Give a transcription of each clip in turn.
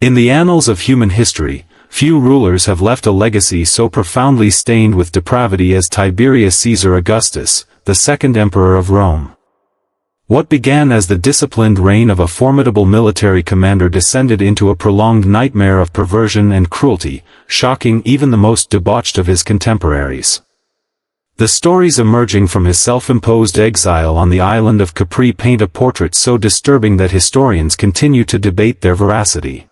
In the annals of human history, few rulers have left a legacy so profoundly stained with depravity as Tiberius Caesar Augustus, the second emperor of Rome. What began as the disciplined reign of a formidable military commander descended into a prolonged nightmare of perversion and cruelty, shocking even the most debauched of his contemporaries. The stories emerging from his self-imposed exile on the island of Capri paint a portrait so disturbing that historians continue to debate their veracity.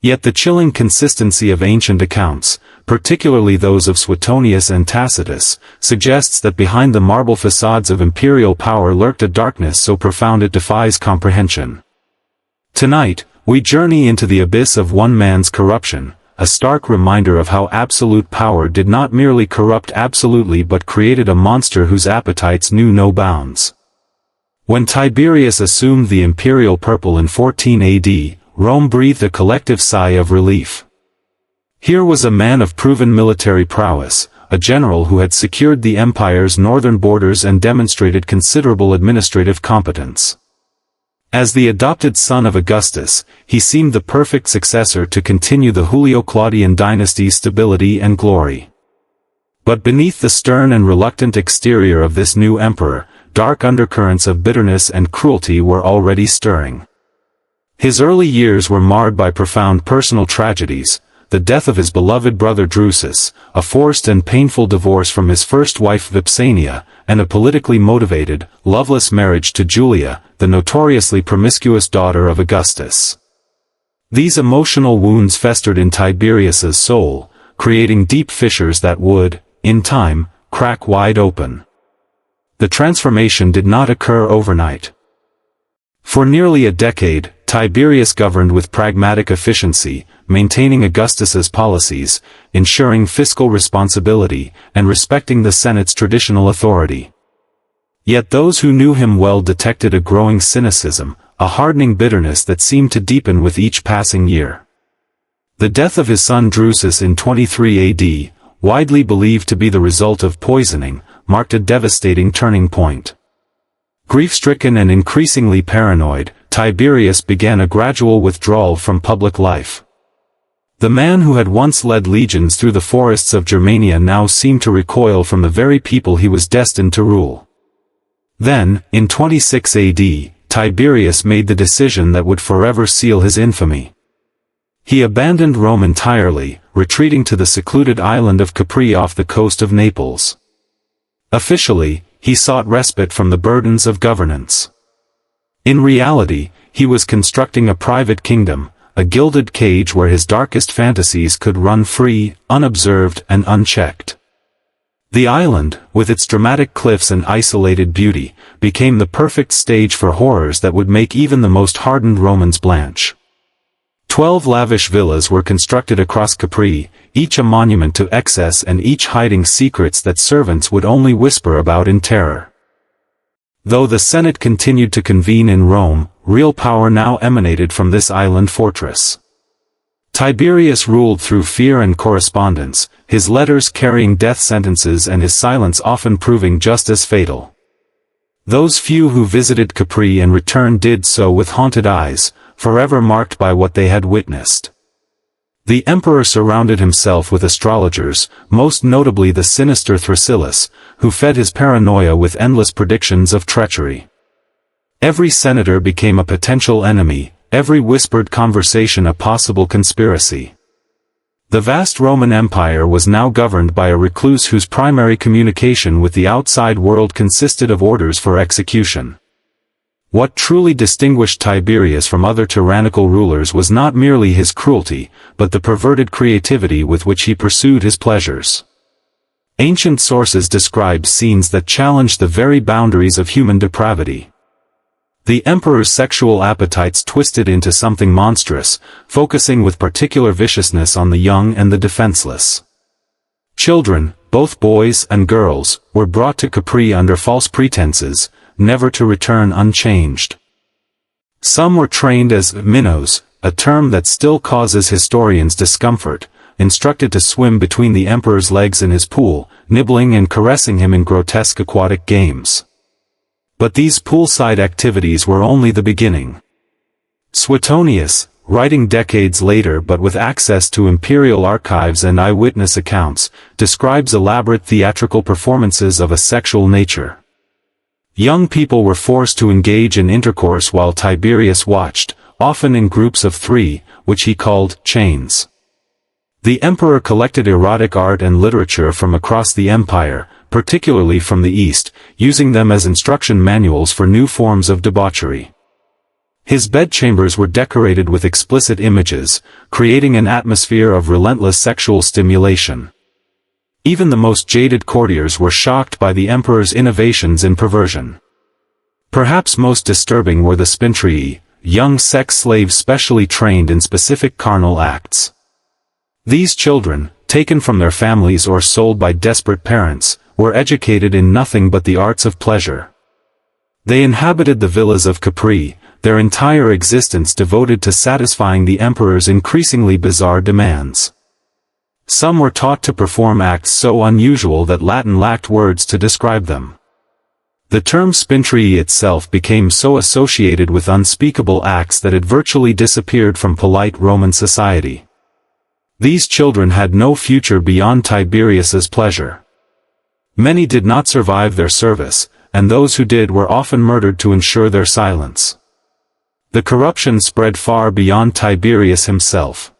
Yet the chilling consistency of ancient accounts, particularly those of Suetonius and Tacitus, suggests that behind the marble facades of imperial power lurked a darkness so profound it defies comprehension. Tonight, we journey into the abyss of one man's corruption, a stark reminder of how absolute power did not merely corrupt absolutely but created a monster whose appetites knew no bounds. When Tiberius assumed the imperial purple in 14 AD, Rome breathed a collective sigh of relief. Here was a man of proven military prowess, a general who had secured the empire's northern borders and demonstrated considerable administrative competence. As the adopted son of Augustus, he seemed the perfect successor to continue the Julio-Claudian dynasty's stability and glory. But beneath the stern and reluctant exterior of this new emperor, dark undercurrents of bitterness and cruelty were already stirring. His early years were marred by profound personal tragedies, the death of his beloved brother Drusus, a forced and painful divorce from his first wife Vipsania, and a politically motivated, loveless marriage to Julia, the notoriously promiscuous daughter of Augustus. These emotional wounds festered in Tiberius's soul, creating deep fissures that would, in time, crack wide open. The transformation did not occur overnight. For nearly a decade, Tiberius governed with pragmatic efficiency, maintaining Augustus's policies, ensuring fiscal responsibility, and respecting the Senate's traditional authority. Yet those who knew him well detected a growing cynicism, a hardening bitterness that seemed to deepen with each passing year. The death of his son Drusus in 23 AD, widely believed to be the result of poisoning, marked a devastating turning point. Grief-stricken and increasingly paranoid, Tiberius began a gradual withdrawal from public life. The man who had once led legions through the forests of Germania now seemed to recoil from the very people he was destined to rule. Then, in 26 AD, Tiberius made the decision that would forever seal his infamy. He abandoned Rome entirely, retreating to the secluded island of Capri off the coast of Naples. Officially, he sought respite from the burdens of governance. In reality, he was constructing a private kingdom, a gilded cage where his darkest fantasies could run free, unobserved and unchecked. The island, with its dramatic cliffs and isolated beauty, became the perfect stage for horrors that would make even the most hardened Romans blanch. 12 lavish villas were constructed across Capri, each a monument to excess and each hiding secrets that servants would only whisper about in terror. Though the Senate continued to convene in Rome, real power now emanated from this island fortress. Tiberius ruled through fear and correspondence, his letters carrying death sentences and his silence often proving just as fatal. Those few who visited Capri and returned did so with haunted eyes, forever marked by what they had witnessed. The emperor surrounded himself with astrologers, most notably the sinister Thrasylus, who fed his paranoia with endless predictions of treachery. Every senator became a potential enemy, every whispered conversation a possible conspiracy. The vast Roman Empire was now governed by a recluse whose primary communication with the outside world consisted of orders for execution. What truly distinguished Tiberius from other tyrannical rulers was not merely his cruelty, but the perverted creativity with which he pursued his pleasures. Ancient sources describe scenes that challenged the very boundaries of human depravity. The emperor's sexual appetites twisted into something monstrous, focusing with particular viciousness on the young and the defenseless. Children, both boys and girls, were brought to Capri under false pretenses, never to return unchanged. Some were trained as minnows, a term that still causes historians discomfort, instructed to swim between the emperor's legs in his pool, nibbling and caressing him in grotesque aquatic games. But these poolside activities were only the beginning. Suetonius, writing decades later but with access to imperial archives and eyewitness accounts, describes elaborate theatrical performances of a sexual nature. Young people were forced to engage in intercourse while Tiberius watched, often in groups of 3, which he called chains. The emperor collected erotic art and literature from across the empire, particularly from the East, using them as instruction manuals for new forms of debauchery. His bedchambers were decorated with explicit images, creating an atmosphere of relentless sexual stimulation. Even the most jaded courtiers were shocked by the emperor's innovations in perversion. Perhaps most disturbing were the spintrii, young sex slaves specially trained in specific carnal acts. These children, taken from their families or sold by desperate parents, were educated in nothing but the arts of pleasure. They inhabited the villas of Capri, their entire existence devoted to satisfying the emperor's increasingly bizarre demands. Some were taught to perform acts so unusual that Latin lacked words to describe them. The term spintrii itself became so associated with unspeakable acts that it virtually disappeared from polite Roman society. These children had no future beyond Tiberius's pleasure. Many did not survive their service, and those who did were often murdered to ensure their silence. The corruption spread far beyond Tiberius himself.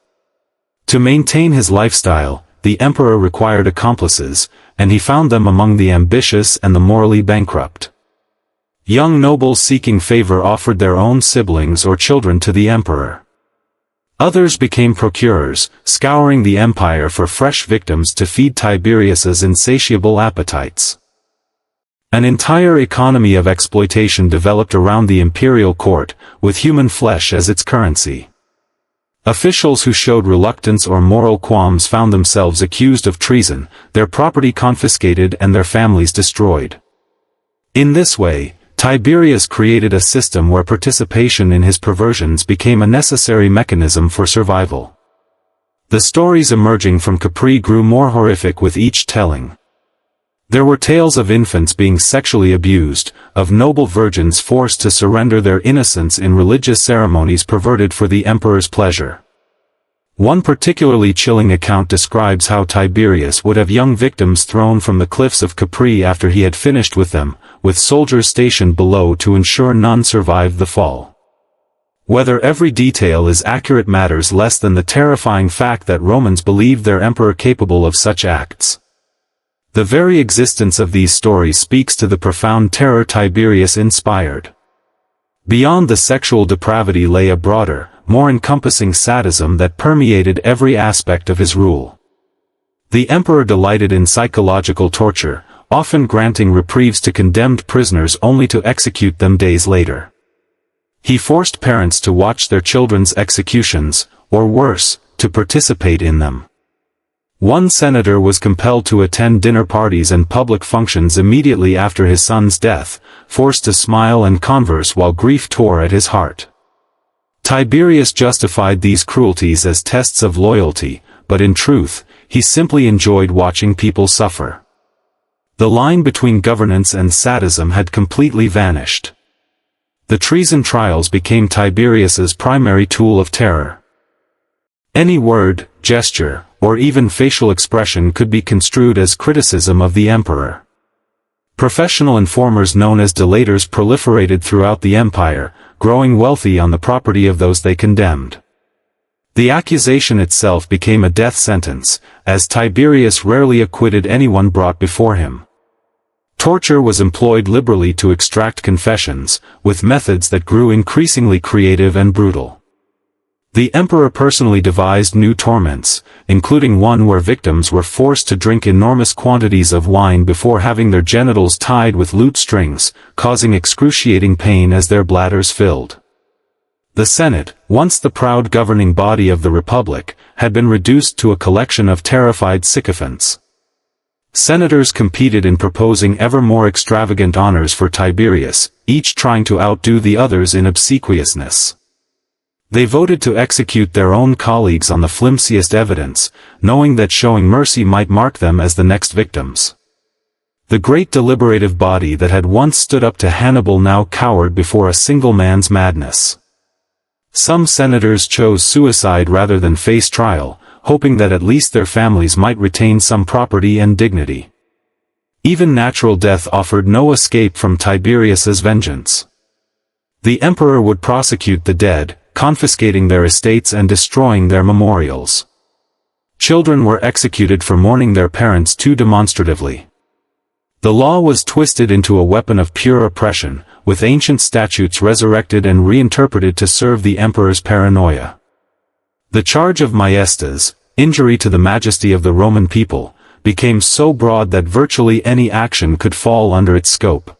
To maintain his lifestyle, the emperor required accomplices, and he found them among the ambitious and the morally bankrupt. Young nobles seeking favor offered their own siblings or children to the emperor. Others became procurers, scouring the empire for fresh victims to feed Tiberius's insatiable appetites. An entire economy of exploitation developed around the imperial court, with human flesh as its currency. Officials who showed reluctance or moral qualms found themselves accused of treason, their property confiscated and their families destroyed. In this way, Tiberius created a system where participation in his perversions became a necessary mechanism for survival. The stories emerging from Capri grew more horrific with each telling. There were tales of infants being sexually abused, of noble virgins forced to surrender their innocence in religious ceremonies perverted for the emperor's pleasure. One particularly chilling account describes how Tiberius would have young victims thrown from the cliffs of Capri after he had finished with them, with soldiers stationed below to ensure none survived the fall. Whether every detail is accurate matters less than the terrifying fact that Romans believed their emperor capable of such acts. The very existence of these stories speaks to the profound terror Tiberius inspired. Beyond the sexual depravity lay a broader, more encompassing sadism that permeated every aspect of his rule. The emperor delighted in psychological torture, often granting reprieves to condemned prisoners only to execute them days later. He forced parents to watch their children's executions, or worse, to participate in them. One senator was compelled to attend dinner parties and public functions immediately after his son's death, forced to smile and converse while grief tore at his heart. Tiberius justified these cruelties as tests of loyalty, but in truth, he simply enjoyed watching people suffer. The line between governance and sadism had completely vanished. The treason trials became Tiberius's primary tool of terror. Any word, gesture, or even facial expression could be construed as criticism of the emperor. Professional informers known as delators proliferated throughout the empire, growing wealthy on the property of those they condemned. The accusation itself became a death sentence, as Tiberius rarely acquitted anyone brought before him. Torture was employed liberally to extract confessions, with methods that grew increasingly creative and brutal. The emperor personally devised new torments, including one where victims were forced to drink enormous quantities of wine before having their genitals tied with lute strings, causing excruciating pain as their bladders filled. The Senate, once the proud governing body of the Republic, had been reduced to a collection of terrified sycophants. Senators competed in proposing ever more extravagant honors for Tiberius, each trying to outdo the others in obsequiousness. They voted to execute their own colleagues on the flimsiest evidence, knowing that showing mercy might mark them as the next victims. The great deliberative body that had once stood up to Hannibal now cowered before a single man's madness. Some senators chose suicide rather than face trial, hoping that at least their families might retain some property and dignity. Even natural death offered no escape from Tiberius's vengeance. The emperor would prosecute the dead, confiscating their estates and destroying their memorials. Children were executed for mourning their parents too demonstratively. The law was twisted into a weapon of pure oppression, with ancient statutes resurrected and reinterpreted to serve the emperor's paranoia. The charge of maiestas, injury to the majesty of the Roman people, became so broad that virtually any action could fall under its scope.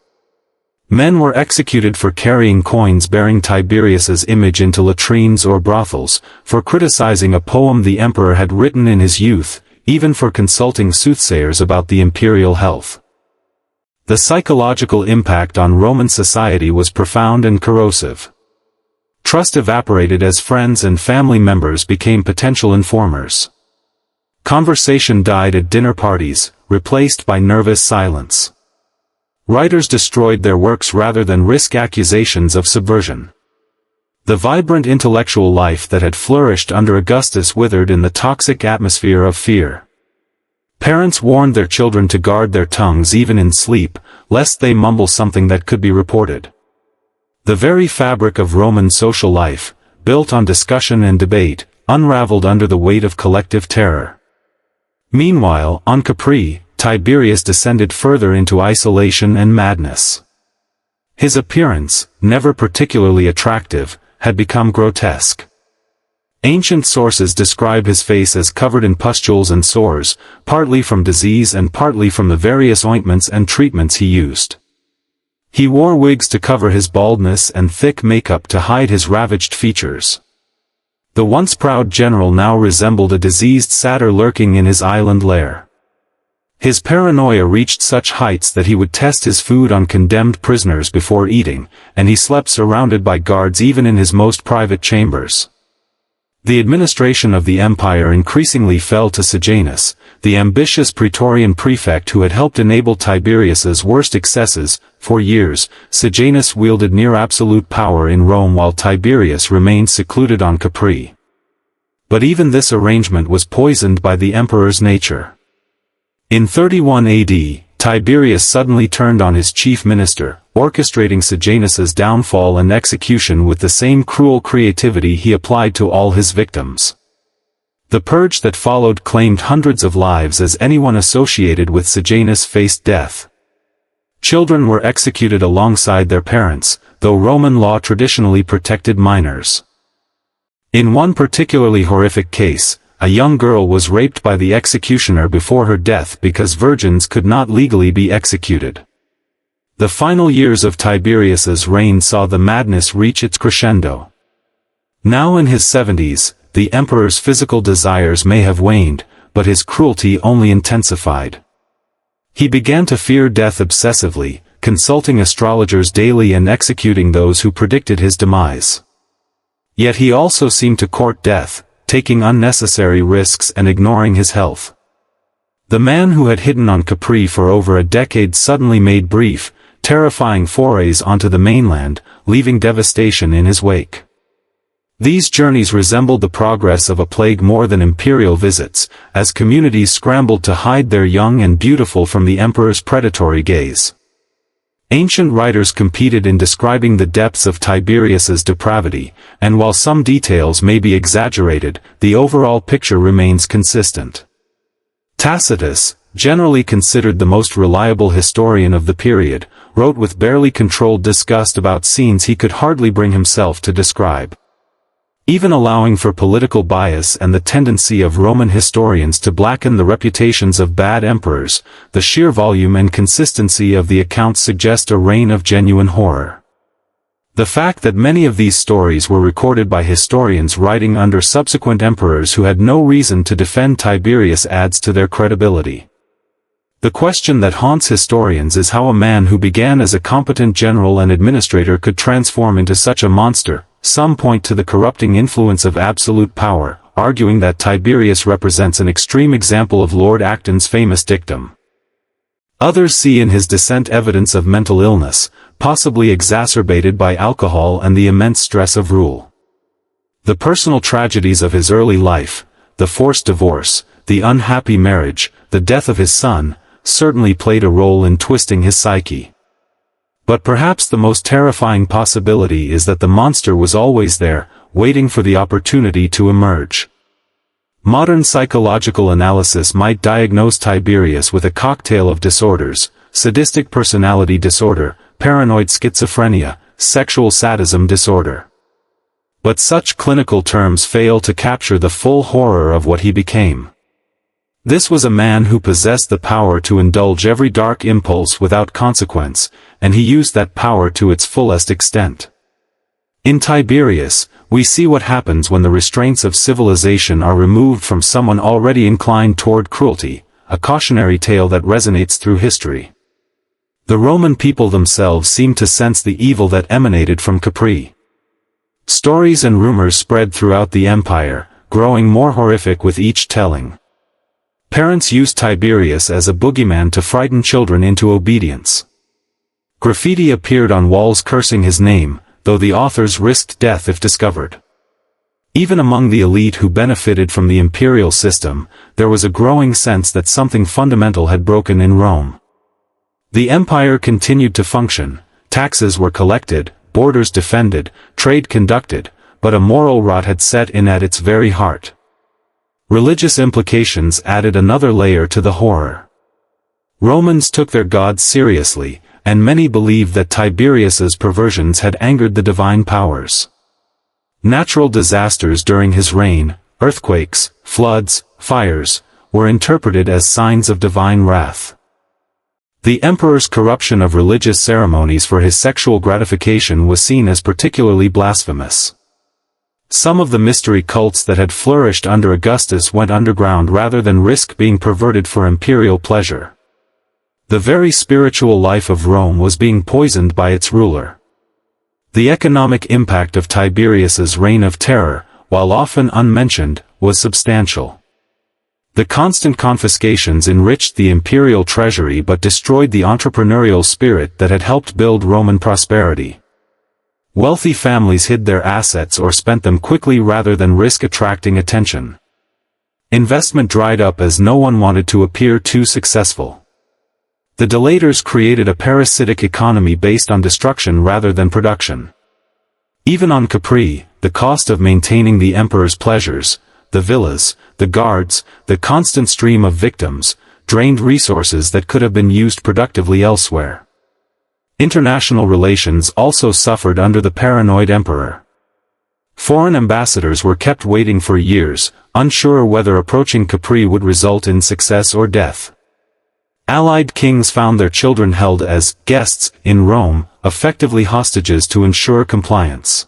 Men were executed for carrying coins bearing Tiberius's image into latrines or brothels, for criticizing a poem the emperor had written in his youth, even for consulting soothsayers about the imperial health. The psychological impact on Roman society was profound and corrosive. Trust evaporated as friends and family members became potential informers. Conversation died at dinner parties, replaced by nervous silence. Writers destroyed their works rather than risk accusations of subversion. The vibrant intellectual life that had flourished under Augustus withered in the toxic atmosphere of fear. Parents warned their children to guard their tongues even in sleep, lest they mumble something that could be reported. The very fabric of Roman social life, built on discussion and debate, unraveled under the weight of collective terror. Meanwhile, on Capri, Tiberius descended further into isolation and madness. His appearance, never particularly attractive, had become grotesque. Ancient sources describe his face as covered in pustules and sores, partly from disease and partly from the various ointments and treatments he used. He wore wigs to cover his baldness and thick makeup to hide his ravaged features. The once proud general now resembled a diseased satyr lurking in his island lair. His paranoia reached such heights that he would test his food on condemned prisoners before eating, and he slept surrounded by guards even in his most private chambers. The administration of the empire increasingly fell to Sejanus, the ambitious praetorian prefect who had helped enable Tiberius's worst excesses. For years, Sejanus wielded near-absolute power in Rome while Tiberius remained secluded on Capri. But even this arrangement was poisoned by the emperor's nature. In 31 AD, Tiberius suddenly turned on his chief minister, orchestrating Sejanus's downfall and execution with the same cruel creativity he applied to all his victims. The purge that followed claimed hundreds of lives as anyone associated with Sejanus faced death. Children were executed alongside their parents, though Roman law traditionally protected minors. In one particularly horrific case, a young girl was raped by the executioner before her death because virgins could not legally be executed. The final years of Tiberius's reign saw the madness reach its crescendo. Now in his 70s, the emperor's physical desires may have waned, but his cruelty only intensified. He began to fear death obsessively, consulting astrologers daily and executing those who predicted his demise. Yet he also seemed to court death, taking unnecessary risks and ignoring his health. The man who had hidden on Capri for over a decade suddenly made brief, terrifying forays onto the mainland, leaving devastation in his wake. These journeys resembled the progress of a plague more than imperial visits, as communities scrambled to hide their young and beautiful from the emperor's predatory gaze. Ancient writers competed in describing the depths of Tiberius's depravity, and while some details may be exaggerated, the overall picture remains consistent. Tacitus, generally considered the most reliable historian of the period, wrote with barely controlled disgust about scenes he could hardly bring himself to describe. Even allowing for political bias and the tendency of Roman historians to blacken the reputations of bad emperors, the sheer volume and consistency of the accounts suggest a reign of genuine horror. The fact that many of these stories were recorded by historians writing under subsequent emperors who had no reason to defend Tiberius adds to their credibility. The question that haunts historians is how a man who began as a competent general and administrator could transform into such a monster. Some point to the corrupting influence of absolute power, arguing that Tiberius represents an extreme example of Lord Acton's famous dictum. Others see in his descent evidence of mental illness, possibly exacerbated by alcohol and the immense stress of rule. The personal tragedies of his early life, the forced divorce, the unhappy marriage, the death of his son, certainly played a role in twisting his psyche. But perhaps the most terrifying possibility is that the monster was always there, waiting for the opportunity to emerge. Modern psychological analysis might diagnose Tiberius with a cocktail of disorders: sadistic personality disorder, paranoid schizophrenia, sexual sadism disorder. But such clinical terms fail to capture the full horror of what he became. This was a man who possessed the power to indulge every dark impulse without consequence, and he used that power to its fullest extent. In Tiberius, we see what happens when the restraints of civilization are removed from someone already inclined toward cruelty, a cautionary tale that resonates through history. The Roman people themselves seemed to sense the evil that emanated from Capri. Stories and rumors spread throughout the empire, growing more horrific with each telling. Parents used Tiberius as a boogeyman to frighten children into obedience. Graffiti appeared on walls cursing his name, though the authors risked death if discovered. Even among the elite who benefited from the imperial system, there was a growing sense that something fundamental had broken in Rome. The empire continued to function, taxes were collected, borders defended, trade conducted, but a moral rot had set in at its very heart. Religious implications added another layer to the horror. Romans took their gods seriously, and many believed that Tiberius's perversions had angered the divine powers. Natural disasters during his reign, earthquakes, floods, fires, were interpreted as signs of divine wrath. The emperor's corruption of religious ceremonies for his sexual gratification was seen as particularly blasphemous. Some of the mystery cults that had flourished under Augustus went underground rather than risk being perverted for imperial pleasure. The very spiritual life of Rome was being poisoned by its ruler. The economic impact of Tiberius's reign of terror, while often unmentioned, was substantial. The constant confiscations enriched the imperial treasury but destroyed the entrepreneurial spirit that had helped build Roman prosperity. Wealthy families hid their assets or spent them quickly rather than risk attracting attention. Investment dried up as no one wanted to appear too successful. The delators created a parasitic economy based on destruction rather than production. Even on Capri, the cost of maintaining the emperor's pleasures, the villas, the guards, the constant stream of victims, drained resources that could have been used productively elsewhere. International relations also suffered under the paranoid emperor. Foreign ambassadors were kept waiting for years, unsure whether approaching Capri would result in success or death. Allied kings found their children held as guests in Rome, effectively hostages to ensure compliance.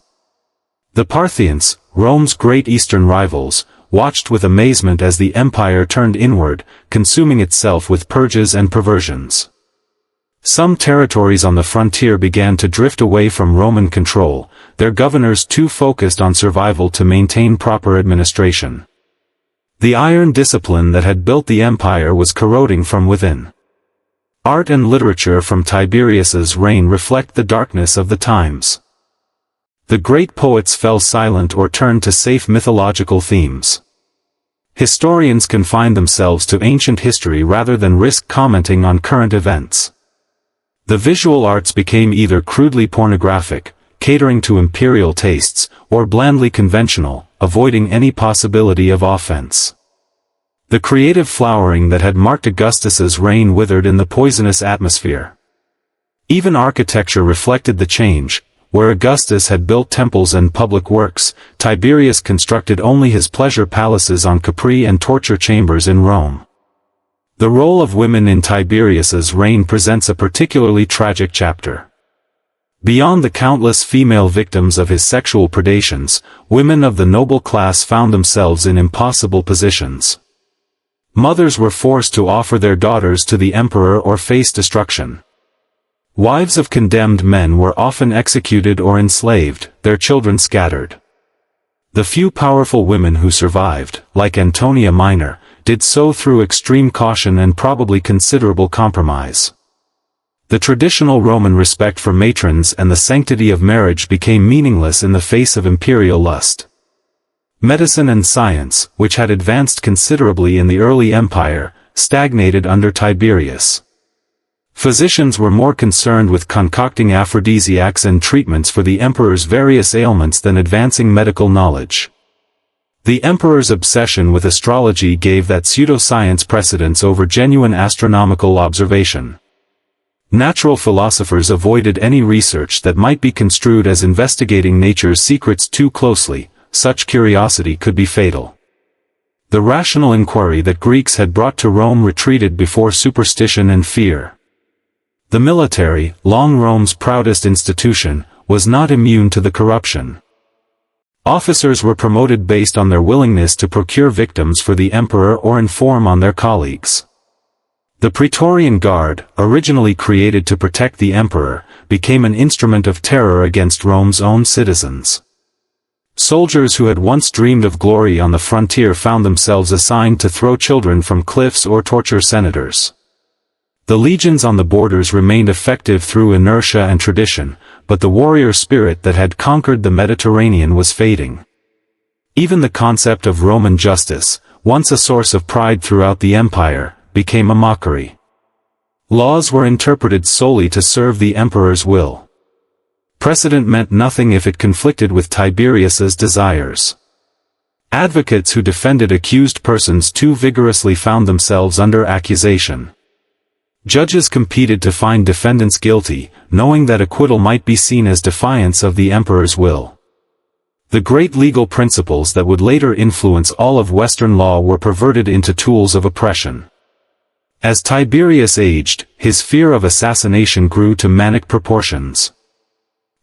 The Parthians, Rome's great eastern rivals, watched with amazement as the empire turned inward, consuming itself with purges and perversions. Some territories on the frontier began to drift away from Roman control, their governors too focused on survival to maintain proper administration. The iron discipline that had built the empire was corroding from within. Art and literature from Tiberius's reign reflect the darkness of the times. The great poets fell silent or turned to safe mythological themes. Historians confined themselves to ancient history rather than risk commenting on current events. The visual arts became either crudely pornographic, catering to imperial tastes, or blandly conventional, avoiding any possibility of offense. The creative flowering that had marked Augustus's reign withered in the poisonous atmosphere. Even architecture reflected the change. Where Augustus had built temples and public works, Tiberius constructed only his pleasure palaces on Capri and torture chambers in Rome. The role of women in Tiberius's reign presents a particularly tragic chapter. Beyond the countless female victims of his sexual predations, women of the noble class found themselves in impossible positions. Mothers were forced to offer their daughters to the emperor or face destruction. Wives of condemned men were often executed or enslaved, their children scattered. The few powerful women who survived, like Antonia Minor, did so through extreme caution and probably considerable compromise. The traditional Roman respect for matrons and the sanctity of marriage became meaningless in the face of imperial lust. Medicine and science, which had advanced considerably in the early empire, stagnated under Tiberius. Physicians were more concerned with concocting aphrodisiacs and treatments for the emperor's various ailments than advancing medical knowledge. The emperor's obsession with astrology gave that pseudoscience precedence over genuine astronomical observation. Natural philosophers avoided any research that might be construed as investigating nature's secrets too closely. Such curiosity could be fatal. The rational inquiry that Greeks had brought to Rome retreated before superstition and fear. The military, long Rome's proudest institution, was not immune to the corruption. Officers were promoted based on their willingness to procure victims for the emperor or inform on their colleagues. The Praetorian Guard, originally created to protect the emperor, became an instrument of terror against Rome's own citizens. Soldiers who had once dreamed of glory on the frontier found themselves assigned to throw children from cliffs or torture senators. The legions on the borders remained effective through inertia and tradition, but the warrior spirit that had conquered the Mediterranean was fading. Even the concept of Roman justice, once a source of pride throughout the empire, became a mockery. Laws were interpreted solely to serve the emperor's will. Precedent meant nothing if it conflicted with Tiberius's desires. Advocates who defended accused persons too vigorously found themselves under accusation. Judges competed to find defendants guilty, knowing that acquittal might be seen as defiance of the emperor's will. The great legal principles that would later influence all of Western law were perverted into tools of oppression. As Tiberius aged, his fear of assassination grew to manic proportions.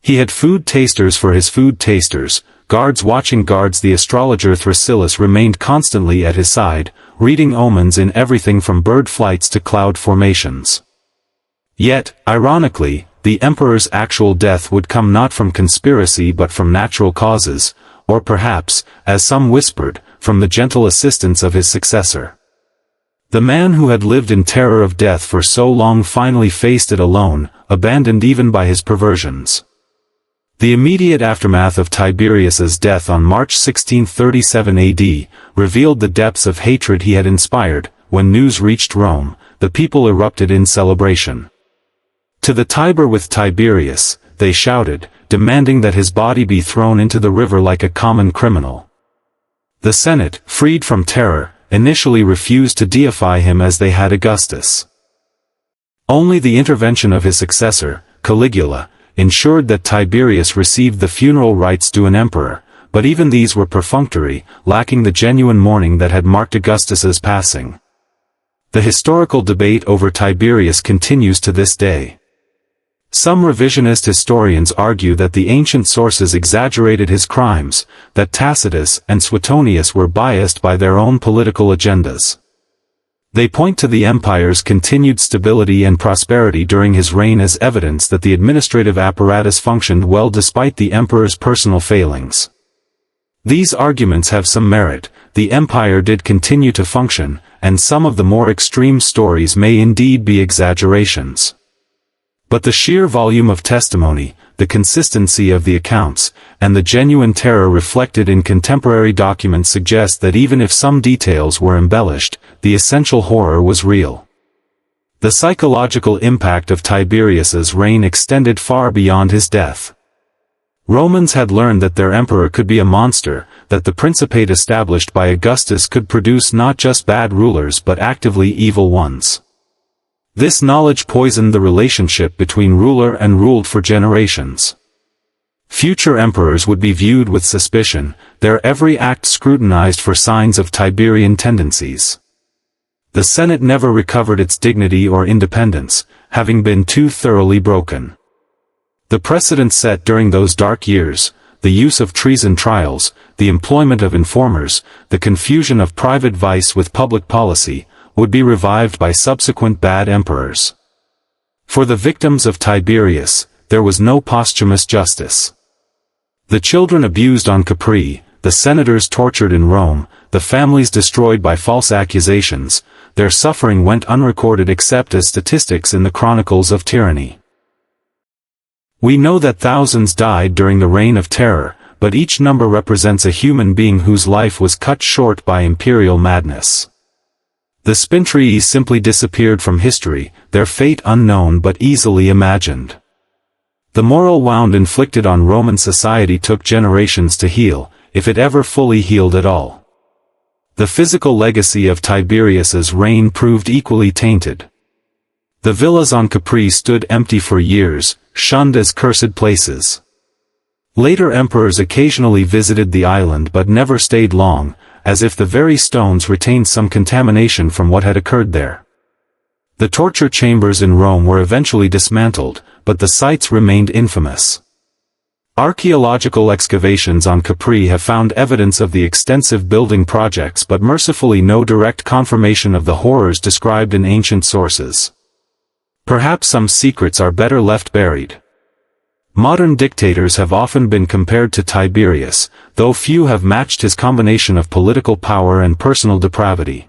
He had food tasters for his food tasters, guards watching guards. The astrologer Thrasyllus remained constantly at his side, reading omens in everything from bird flights to cloud formations. Yet, ironically, the emperor's actual death would come not from conspiracy but from natural causes, or perhaps, as some whispered, from the gentle assistance of his successor. The man who had lived in terror of death for so long finally faced it alone, abandoned even by his perversions. The immediate aftermath of Tiberius's death on March 1637 AD revealed the depths of hatred he had inspired. When news reached Rome, the people erupted in celebration. "To the Tiber with Tiberius," they shouted, demanding that his body be thrown into the river like a common criminal. The Senate, freed from terror, initially refused to deify him as they had Augustus. Only the intervention of his successor, Caligula, ensured that Tiberius received the funeral rites due an emperor, but even these were perfunctory, lacking the genuine mourning that had marked Augustus's passing. The historical debate over Tiberius continues to this day. Some revisionist historians argue that the ancient sources exaggerated his crimes, that Tacitus and Suetonius were biased by their own political agendas. They point to the empire's continued stability and prosperity during his reign as evidence that the administrative apparatus functioned well despite the emperor's personal failings. These arguments have some merit. The empire did continue to function, and some of the more extreme stories may indeed be exaggerations. But the sheer volume of testimony, the consistency of the accounts, and the genuine terror reflected in contemporary documents suggest that even if some details were embellished, the essential horror was real. The psychological impact of Tiberius's reign extended far beyond his death. Romans had learned that their emperor could be a monster, that the principate established by Augustus could produce not just bad rulers but actively evil ones. This knowledge poisoned the relationship between ruler and ruled for generations. Future emperors would be viewed with suspicion, their every act scrutinized for signs of Tiberian tendencies. The Senate never recovered its dignity or independence, having been too thoroughly broken. The precedent set during those dark years, the use of treason trials, the employment of informers, the confusion of private vice with public policy, would be revived by subsequent bad emperors. For the victims of Tiberius, there was no posthumous justice. The children abused on Capri, the senators tortured in Rome, the families destroyed by false accusations, their suffering went unrecorded except as statistics in the chronicles of tyranny. We know that thousands died during the reign of terror, but each number represents a human being whose life was cut short by imperial madness. The Spintrii simply disappeared from history, their fate unknown but easily imagined. The moral wound inflicted on Roman society took generations to heal, if it ever fully healed at all. The physical legacy of Tiberius's reign proved equally tainted. The villas on Capri stood empty for years, shunned as cursed places. Later emperors occasionally visited the island but never stayed long, as if the very stones retained some contamination from what had occurred there. The torture chambers in Rome were eventually dismantled, but the sites remained infamous. Archaeological excavations on Capri have found evidence of the extensive building projects but mercifully no direct confirmation of the horrors described in ancient sources. Perhaps some secrets are better left buried. Modern dictators have often been compared to Tiberius, though few have matched his combination of political power and personal depravity.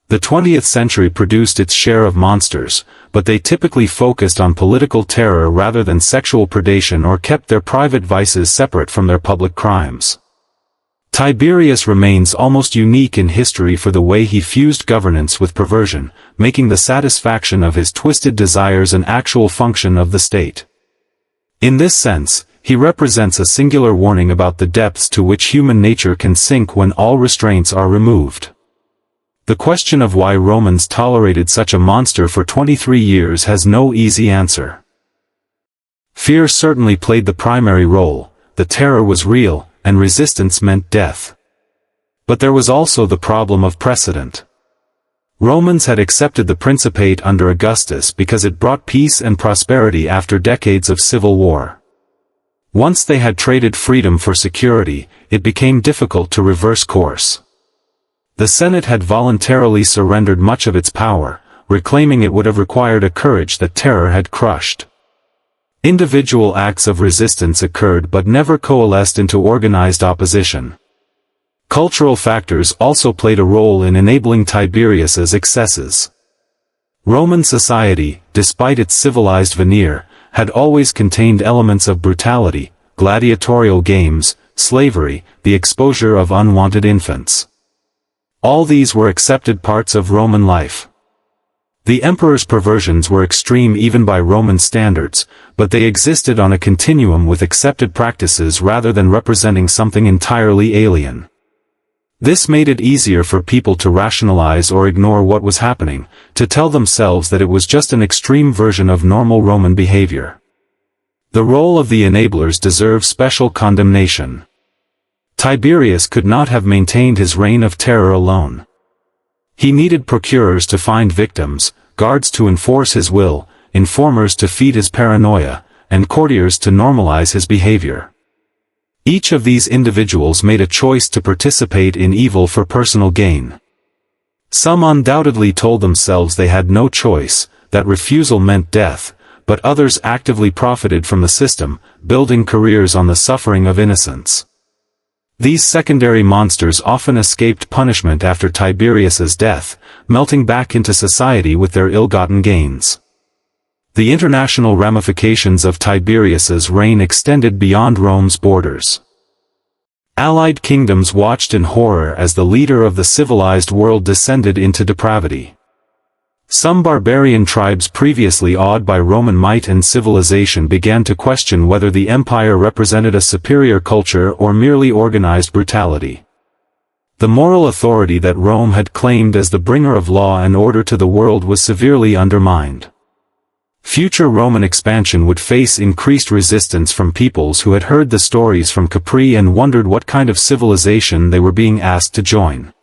The 20th century produced its share of monsters, but they typically focused on political terror rather than sexual predation or kept their private vices separate from their public crimes. Tiberius remains almost unique in history for the way he fused governance with perversion, making the satisfaction of his twisted desires an actual function of the state. In this sense, he represents a singular warning about the depths to which human nature can sink when all restraints are removed. The question of why Romans tolerated such a monster for 23 years has no easy answer. Fear certainly played the primary role, the terror was real, and resistance meant death. But there was also the problem of precedent. Romans had accepted the Principate under Augustus because it brought peace and prosperity after decades of civil war. Once they had traded freedom for security, it became difficult to reverse course. The Senate had voluntarily surrendered much of its power, reclaiming it would have required a courage that terror had crushed. Individual acts of resistance occurred but never coalesced into organized opposition. Cultural factors also played a role in enabling Tiberius's excesses. Roman society, despite its civilized veneer, had always contained elements of brutality, gladiatorial games, slavery, the exposure of unwanted infants. All these were accepted parts of Roman life. The emperor's perversions were extreme even by Roman standards, but they existed on a continuum with accepted practices rather than representing something entirely alien. This made it easier for people to rationalize or ignore what was happening, to tell themselves that it was just an extreme version of normal Roman behavior. The role of the enablers deserves special condemnation. Tiberius could not have maintained his reign of terror alone. He needed procurers to find victims, guards to enforce his will, informers to feed his paranoia, and courtiers to normalize his behavior. Each of these individuals made a choice to participate in evil for personal gain. Some undoubtedly told themselves they had no choice, that refusal meant death, but others actively profited from the system, building careers on the suffering of innocents. These secondary monsters often escaped punishment after Tiberius's death, melting back into society with their ill-gotten gains. The international ramifications of Tiberius's reign extended beyond Rome's borders. Allied kingdoms watched in horror as the leader of the civilized world descended into depravity. Some barbarian tribes previously awed by Roman might and civilization began to question whether the empire represented a superior culture or merely organized brutality. The moral authority that Rome had claimed as the bringer of law and order to the world was severely undermined. Future Roman expansion would face increased resistance from peoples who had heard the stories from Capri and wondered what kind of civilization they were being asked to join.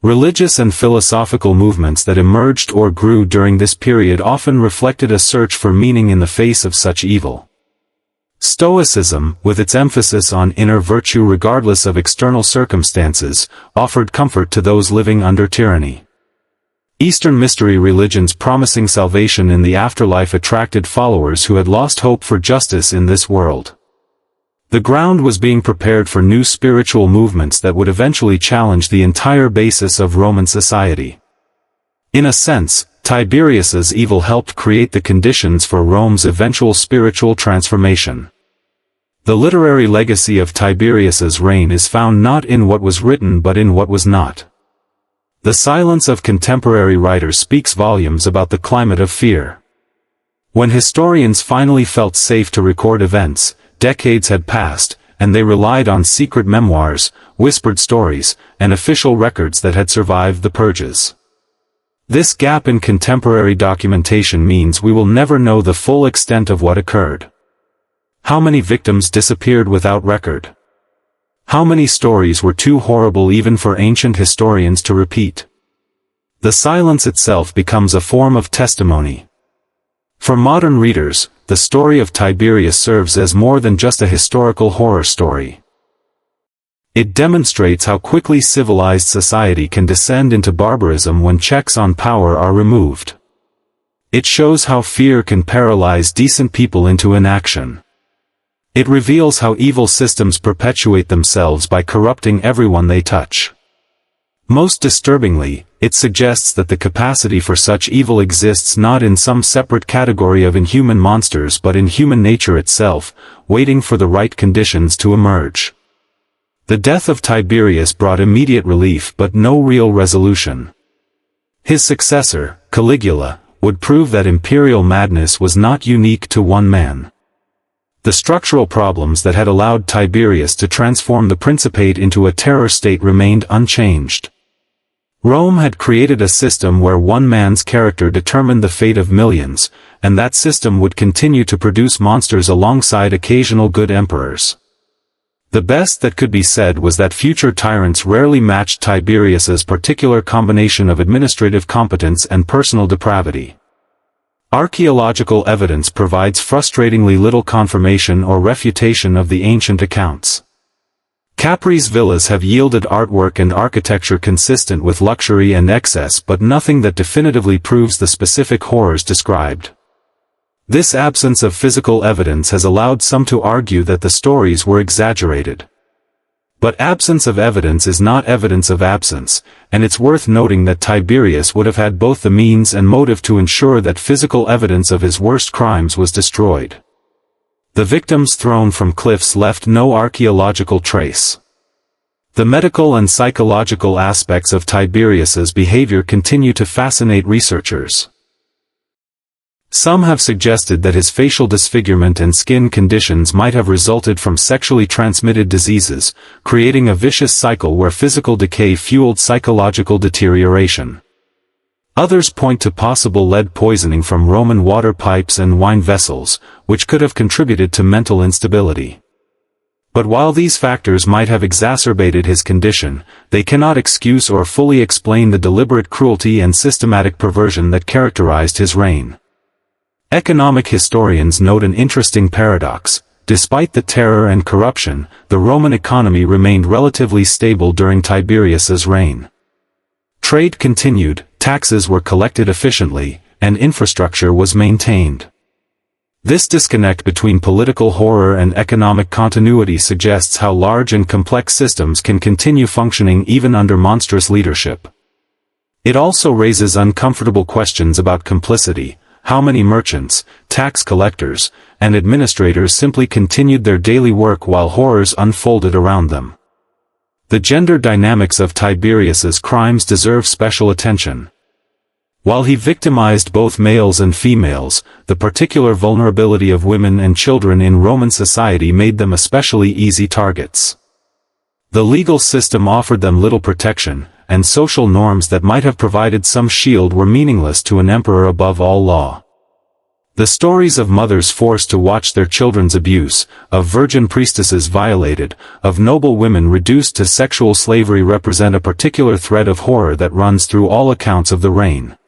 Religious and philosophical movements that emerged or grew during this period often reflected a search for meaning in the face of such evil. Stoicism, with its emphasis on inner virtue regardless of external circumstances, offered comfort to those living under tyranny. Eastern mystery religions promising salvation in the afterlife attracted followers who had lost hope for justice in this world. The ground was being prepared for new spiritual movements that would eventually challenge the entire basis of Roman society. In a sense, Tiberius's evil helped create the conditions for Rome's eventual spiritual transformation. The literary legacy of Tiberius's reign is found not in what was written but in what was not. The silence of contemporary writers speaks volumes about the climate of fear. When historians finally felt safe to record events, decades had passed, and they relied on secret memoirs, whispered stories, and official records that had survived the purges. This gap in contemporary documentation means we will never know the full extent of what occurred. How many victims disappeared without record? How many stories were too horrible even for ancient historians to repeat? The silence itself becomes a form of testimony. For modern readers, the story of Tiberius serves as more than just a historical horror story. It demonstrates how quickly civilized society can descend into barbarism when checks on power are removed. It shows how fear can paralyze decent people into inaction. It reveals how evil systems perpetuate themselves by corrupting everyone they touch. Most disturbingly, it suggests that the capacity for such evil exists not in some separate category of inhuman monsters but in human nature itself, waiting for the right conditions to emerge. The death of Tiberius brought immediate relief but no real resolution. His successor, Caligula, would prove that imperial madness was not unique to one man. The structural problems that had allowed Tiberius to transform the Principate into a terror state remained unchanged. Rome had created a system where one man's character determined the fate of millions, and that system would continue to produce monsters alongside occasional good emperors. The best that could be said was that future tyrants rarely matched Tiberius's particular combination of administrative competence and personal depravity. Archaeological evidence provides frustratingly little confirmation or refutation of the ancient accounts. Capri's villas have yielded artwork and architecture consistent with luxury and excess but nothing that definitively proves the specific horrors described. This absence of physical evidence has allowed some to argue that the stories were exaggerated. But absence of evidence is not evidence of absence, and it's worth noting that Tiberius would have had both the means and motive to ensure that physical evidence of his worst crimes was destroyed. The victims thrown from cliffs left no archaeological trace. The medical and psychological aspects of Tiberius's behavior continue to fascinate researchers. Some have suggested that his facial disfigurement and skin conditions might have resulted from sexually transmitted diseases, creating a vicious cycle where physical decay fueled psychological deterioration. Others point to possible lead poisoning from Roman water pipes and wine vessels, which could have contributed to mental instability. But while these factors might have exacerbated his condition, they cannot excuse or fully explain the deliberate cruelty and systematic perversion that characterized his reign. Economic historians note an interesting paradox. Despite the terror and corruption, the Roman economy remained relatively stable during Tiberius's reign. Trade continued, taxes were collected efficiently, and infrastructure was maintained. This disconnect between political horror and economic continuity suggests how large and complex systems can continue functioning even under monstrous leadership. It also raises uncomfortable questions about complicity. How many merchants, tax collectors, and administrators simply continued their daily work while horrors unfolded around them? The gender dynamics of Tiberius's crimes deserve special attention. While he victimized both males and females, the particular vulnerability of women and children in Roman society made them especially easy targets. The legal system offered them little protection, and social norms that might have provided some shield were meaningless to an emperor above all law. The stories of mothers forced to watch their children's abuse, of virgin priestesses violated, of noble women reduced to sexual slavery represent a particular thread of horror that runs through all accounts of the reign.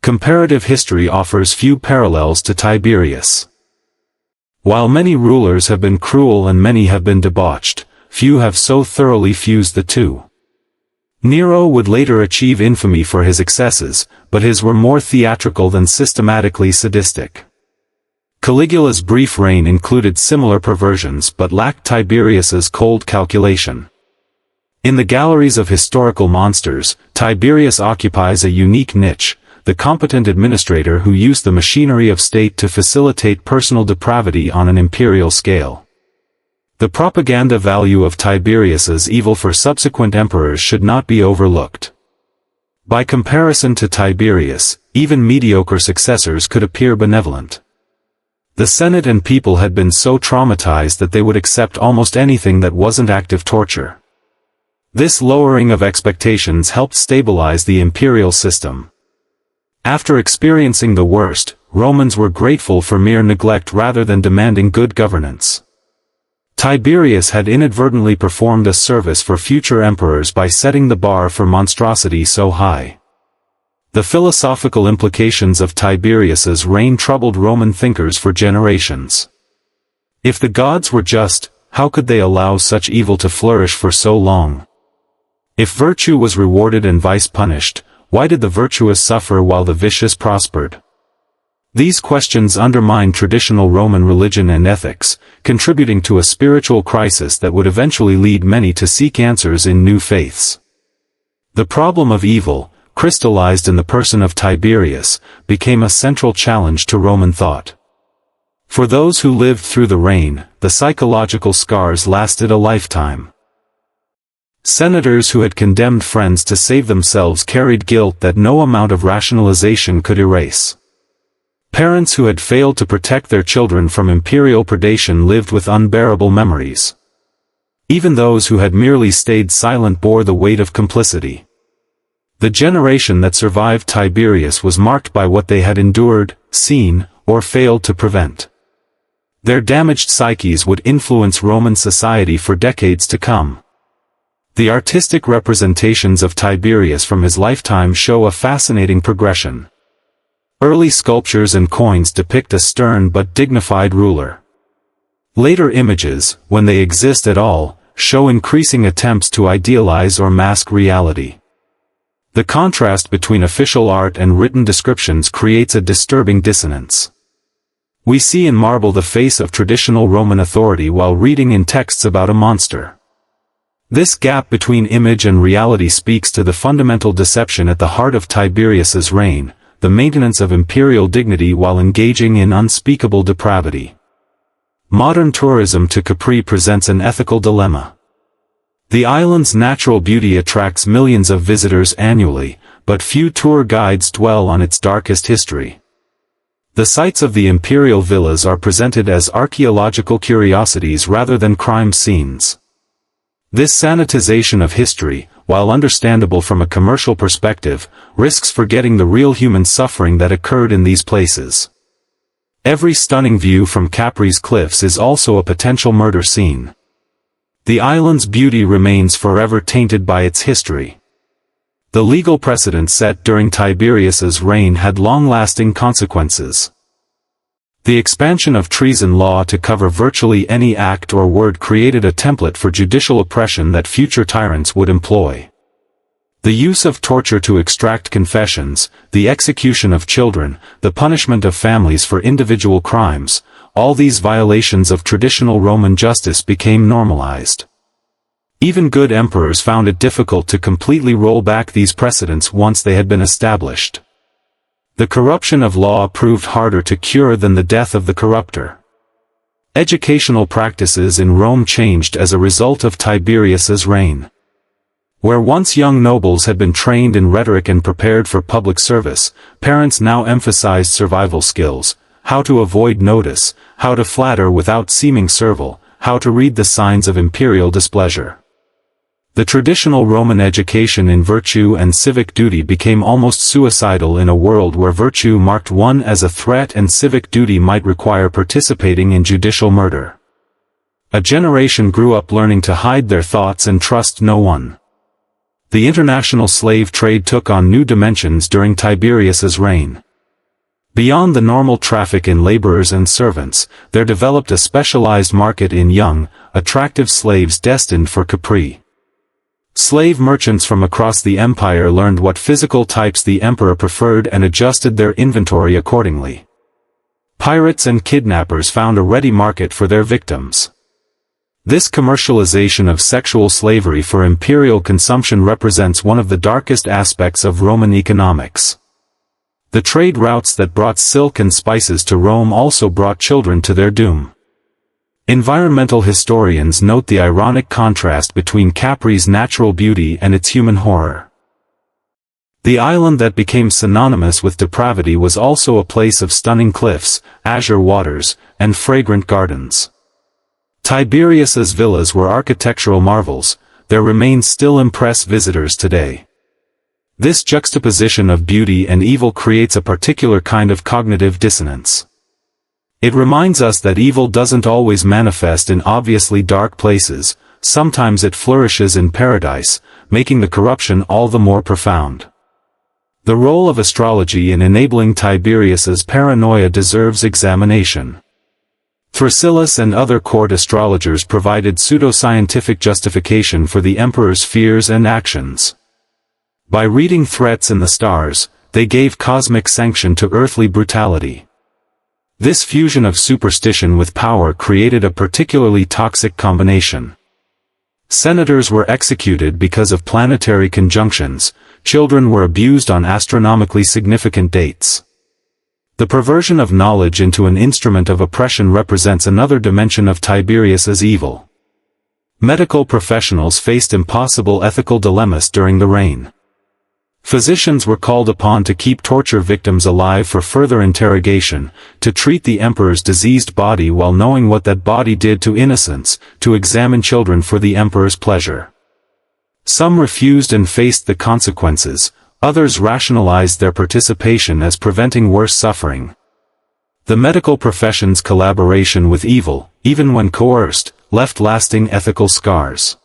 Comparative history offers few parallels to Tiberius. While many rulers have been cruel and many have been debauched, few have so thoroughly fused the two. Nero would later achieve infamy for his excesses, but his were more theatrical than systematically sadistic. Caligula's brief reign included similar perversions but lacked Tiberius's cold calculation. In the galleries of historical monsters, Tiberius occupies a unique niche, the competent administrator who used the machinery of state to facilitate personal depravity on an imperial scale. The propaganda value of Tiberius's evil for subsequent emperors should not be overlooked. By comparison to Tiberius, even mediocre successors could appear benevolent. The Senate and people had been so traumatized that they would accept almost anything that wasn't active torture. This lowering of expectations helped stabilize the imperial system. After experiencing the worst, Romans were grateful for mere neglect rather than demanding good governance. Tiberius had inadvertently performed a service for future emperors by setting the bar for monstrosity so high. The philosophical implications of Tiberius's reign troubled Roman thinkers for generations. If the gods were just, how could they allow such evil to flourish for so long? If virtue was rewarded and vice punished, why did the virtuous suffer while the vicious prospered? These questions undermined traditional Roman religion and ethics, contributing to a spiritual crisis that would eventually lead many to seek answers in new faiths. The problem of evil, crystallized in the person of Tiberius, became a central challenge to Roman thought. For those who lived through the reign, the psychological scars lasted a lifetime. Senators who had condemned friends to save themselves carried guilt that no amount of rationalization could erase. Parents who had failed to protect their children from imperial predation lived with unbearable memories. Even those who had merely stayed silent bore the weight of complicity. The generation that survived Tiberius was marked by what they had endured, seen, or failed to prevent. Their damaged psyches would influence Roman society for decades to come. The artistic representations of Tiberius from his lifetime show a fascinating progression. Early sculptures and coins depict a stern but dignified ruler. Later images, when they exist at all, show increasing attempts to idealize or mask reality. The contrast between official art and written descriptions creates a disturbing dissonance. We see in marble the face of traditional Roman authority while reading in texts about a monster. This gap between image and reality speaks to the fundamental deception at the heart of Tiberius's reign, the maintenance of imperial dignity while engaging in unspeakable depravity. Modern tourism to Capri presents an ethical dilemma. The island's natural beauty attracts millions of visitors annually, but few tour guides dwell on its darkest history. The sites of the imperial villas are presented as archaeological curiosities rather than crime scenes. This sanitization of history, while understandable from a commercial perspective, risks forgetting the real human suffering that occurred in these places. Every stunning view from Capri's cliffs is also a potential murder scene. The island's beauty remains forever tainted by its history. The legal precedent set during Tiberius's reign had long-lasting consequences. The expansion of treason law to cover virtually any act or word created a template for judicial oppression that future tyrants would employ. The use of torture to extract confessions, the execution of children, the punishment of families for individual crimes, all these violations of traditional Roman justice became normalized. Even good emperors found it difficult to completely roll back these precedents once they had been established. The corruption of law proved harder to cure than the death of the corrupter. Educational practices in Rome changed as a result of Tiberius's reign. Where once young nobles had been trained in rhetoric and prepared for public service, parents now emphasized survival skills, how to avoid notice, how to flatter without seeming servile, how to read the signs of imperial displeasure. The traditional Roman education in virtue and civic duty became almost suicidal in a world where virtue marked one as a threat and civic duty might require participating in judicial murder. A generation grew up learning to hide their thoughts and trust no one. The international slave trade took on new dimensions during Tiberius's reign. Beyond the normal traffic in laborers and servants, there developed a specialized market in young, attractive slaves destined for Capri. Slave merchants from across the empire learned what physical types the emperor preferred and adjusted their inventory accordingly. Pirates and kidnappers found a ready market for their victims. This commercialization of sexual slavery for imperial consumption represents one of the darkest aspects of Roman economics. The trade routes that brought silk and spices to Rome also brought children to their doom. Environmental historians note the ironic contrast between Capri's natural beauty and its human horror. The island that became synonymous with depravity was also a place of stunning cliffs, azure waters, and fragrant gardens. Tiberius's villas were architectural marvels. Their remains still impress visitors today. This juxtaposition of beauty and evil creates a particular kind of cognitive dissonance. It reminds us that evil doesn't always manifest in obviously dark places. Sometimes it flourishes in paradise, making the corruption all the more profound. The role of astrology in enabling Tiberius's paranoia deserves examination. Thrasyllus and other court astrologers provided pseudoscientific justification for the emperor's fears and actions. By reading threats in the stars, they gave cosmic sanction to earthly brutality. This fusion of superstition with power created a particularly toxic combination. Senators were executed because of planetary conjunctions, children were abused on astronomically significant dates. The perversion of knowledge into an instrument of oppression represents another dimension of Tiberius's evil. Medical professionals faced impossible ethical dilemmas during the reign. Physicians were called upon to keep torture victims alive for further interrogation, to treat the emperor's diseased body while knowing what that body did to innocents, to examine children for the emperor's pleasure. Some refused and faced the consequences, others rationalized their participation as preventing worse suffering. The medical profession's collaboration with evil, even when coerced, left lasting ethical scars.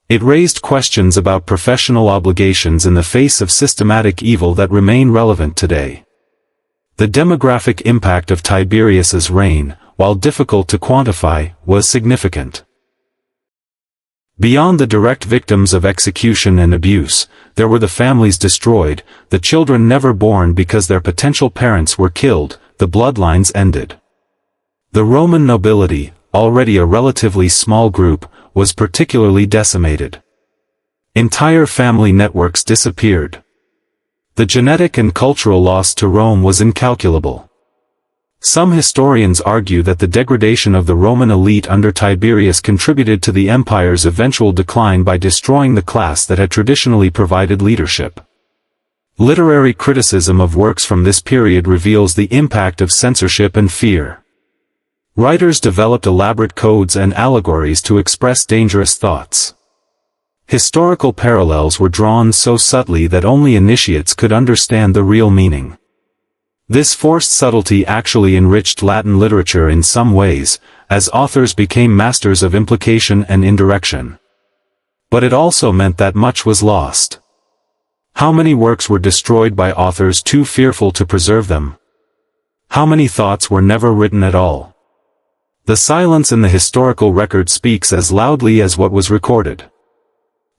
It raised questions about professional obligations in the face of systematic evil that remain relevant today. The demographic impact of Tiberius's reign, while difficult to quantify, was significant. Beyond the direct victims of execution and abuse, there were the families destroyed, the children never born because their potential parents were killed, the bloodlines ended. The Roman nobility, already a relatively small group, was particularly decimated. Entire family networks disappeared. The genetic and cultural loss to Rome was incalculable. Some historians argue that the degradation of the Roman elite under Tiberius contributed to the empire's eventual decline by destroying the class that had traditionally provided leadership. Literary criticism of works from this period reveals the impact of censorship and fear. Writers developed elaborate codes and allegories to express dangerous thoughts. Historical parallels were drawn so subtly that only initiates could understand the real meaning. This forced subtlety actually enriched Latin literature in some ways, as authors became masters of implication and indirection. But it also meant that much was lost. How many works were destroyed by authors too fearful to preserve them? How many thoughts were never written at all? The silence in the historical record speaks as loudly as what was recorded.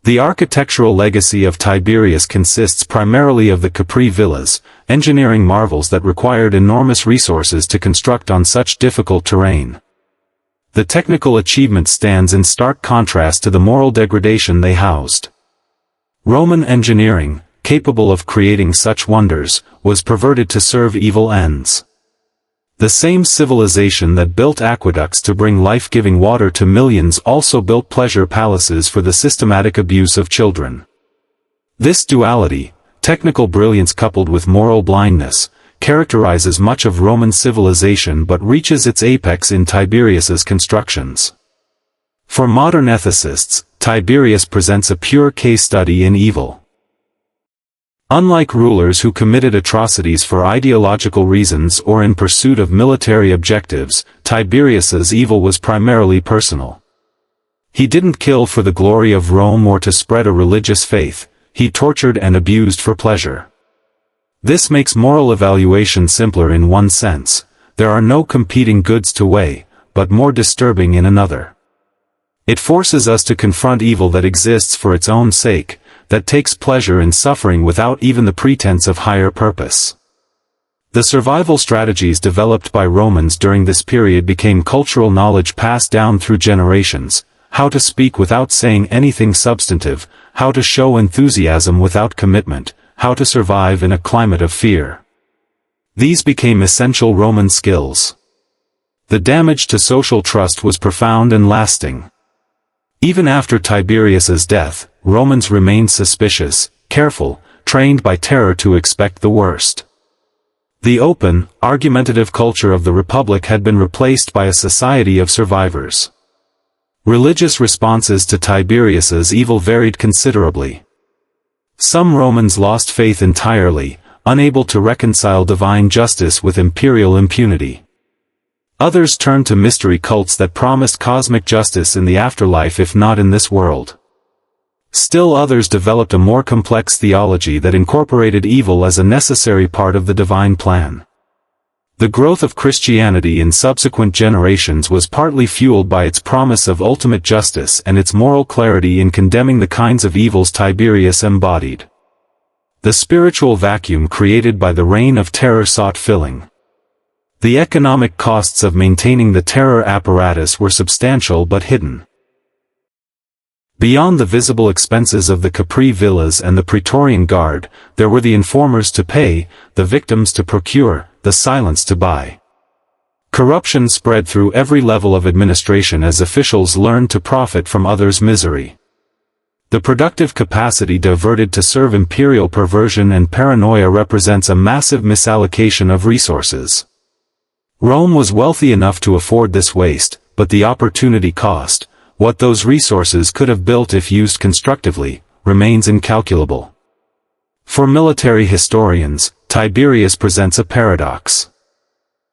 The architectural legacy of Tiberius consists primarily of the Capri villas, engineering marvels that required enormous resources to construct on such difficult terrain. The technical achievement stands in stark contrast to the moral degradation they housed. Roman engineering, capable of creating such wonders, was perverted to serve evil ends. The same civilization that built aqueducts to bring life-giving water to millions also built pleasure palaces for the systematic abuse of children. This duality, technical brilliance coupled with moral blindness, characterizes much of Roman civilization but reaches its apex in Tiberius's constructions. For modern ethicists, Tiberius presents a pure case study in evil. Unlike rulers who committed atrocities for ideological reasons or in pursuit of military objectives, Tiberius's evil was primarily personal. He didn't kill for the glory of Rome or to spread a religious faith, he tortured and abused for pleasure. This makes moral evaluation simpler in one sense: there are no competing goods to weigh, but more disturbing in another. It forces us to confront evil that exists for its own sake, that takes pleasure in suffering without even the pretense of higher purpose. The survival strategies developed by Romans during this period became cultural knowledge passed down through generations: how to speak without saying anything substantive, how to show enthusiasm without commitment, how to survive in a climate of fear. These became essential Roman skills. The damage to social trust was profound and lasting. Even after Tiberius's death, Romans remained suspicious, careful, trained by terror to expect the worst. The open, argumentative culture of the Republic had been replaced by a society of survivors. Religious responses to Tiberius's evil varied considerably. Some Romans lost faith entirely, unable to reconcile divine justice with imperial impunity. Others turned to mystery cults that promised cosmic justice in the afterlife if not in this world. Still others developed a more complex theology that incorporated evil as a necessary part of the divine plan. The growth of Christianity in subsequent generations was partly fueled by its promise of ultimate justice and its moral clarity in condemning the kinds of evils Tiberius embodied. The spiritual vacuum created by the reign of terror sought filling. The economic costs of maintaining the terror apparatus were substantial but hidden. Beyond the visible expenses of the Capri villas and the Praetorian Guard, there were the informers to pay, the victims to procure, the silence to buy. Corruption spread through every level of administration as officials learned to profit from others' misery. The productive capacity diverted to serve imperial perversion and paranoia represents a massive misallocation of resources. Rome was wealthy enough to afford this waste, but the opportunity cost, what those resources could have built if used constructively, remains incalculable. For military historians, Tiberius presents a paradox.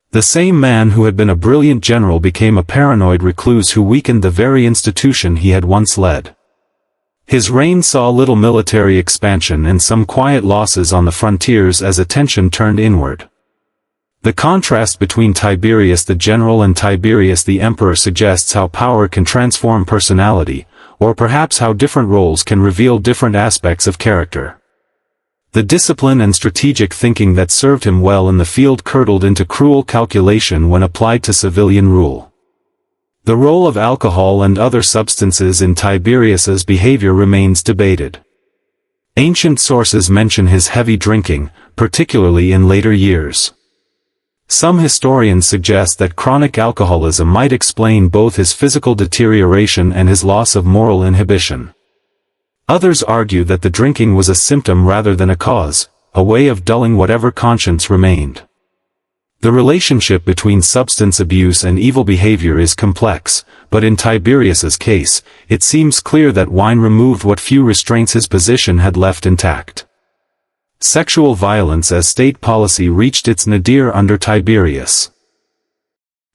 The same man who had been a brilliant general became a paranoid recluse who weakened the very institution he had once led. His reign saw little military expansion and some quiet losses on the frontiers as attention turned inward. The contrast between Tiberius the general and Tiberius the emperor suggests how power can transform personality, or perhaps how different roles can reveal different aspects of character. The discipline and strategic thinking that served him well in the field curdled into cruel calculation when applied to civilian rule. The role of alcohol and other substances in Tiberius's behavior remains debated. Ancient sources mention his heavy drinking, particularly in later years. Some historians suggest that chronic alcoholism might explain both his physical deterioration and his loss of moral inhibition. Others argue that the drinking was a symptom rather than a cause, a way of dulling whatever conscience remained. The relationship between substance abuse and evil behavior is complex, but in Tiberius's case, it seems clear that wine removed what few restraints his position had left intact. Sexual violence as state policy reached its nadir under Tiberius.